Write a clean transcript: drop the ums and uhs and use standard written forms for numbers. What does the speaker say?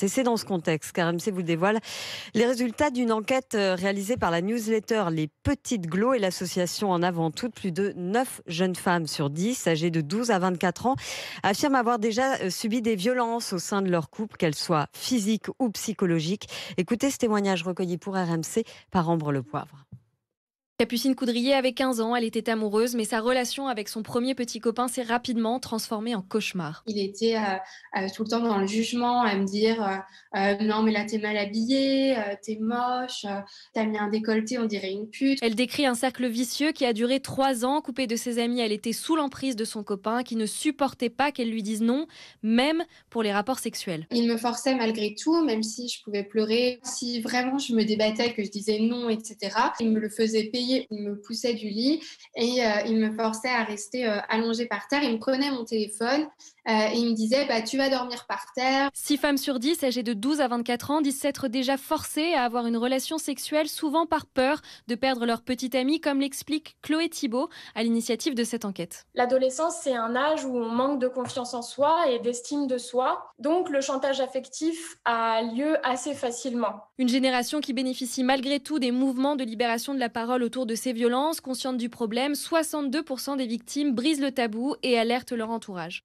Et c'est dans ce contexte qu'RMC vous dévoile les résultats d'une enquête réalisée par la newsletter Les Petites Glos et l'association En Avant Toutes. Plus de 9 jeunes femmes sur 10 âgées de 12 à 24 ans affirment avoir déjà subi des violences au sein de leur couple, qu'elles soient physiques ou psychologiques. Écoutez ce témoignage recueilli pour RMC par Ambre Le Poivre. Capucine Coudrier avait 15 ans, elle était amoureuse, mais sa relation avec son premier petit copain s'est rapidement transformée en cauchemar. Il était tout le temps dans le jugement, à me dire non mais là t'es mal habillée, t'es moche, t'as mis un décolleté, on dirait une pute. Elle décrit un cercle vicieux qui a duré 3 ans. Coupée de ses amis, elle était sous l'emprise de son copain qui ne supportait pas qu'elle lui dise non, même pour les rapports sexuels. Il me forçait malgré tout, même si je pouvais pleurer. Si vraiment je me débattais, que je disais non, etc., il me le faisait payer. Il me poussait du lit et il me forçait à rester allongée par terre. Il me prenait mon téléphone et il me disait tu vas dormir par terre. 6 femmes sur 10 âgées de 12 à 24 ans disent s'être déjà forcées à avoir une relation sexuelle, souvent par peur de perdre leur petite amie, comme l'explique Chloé Thibault à l'initiative de cette enquête. L'adolescence, c'est un âge où on manque de confiance en soi et d'estime de soi. Donc, le chantage affectif a lieu assez facilement. Une génération qui bénéficie malgré tout des mouvements de libération de la parole autour de ces violences. Consciente du problème, 62% des victimes brisent le tabou et alertent leur entourage.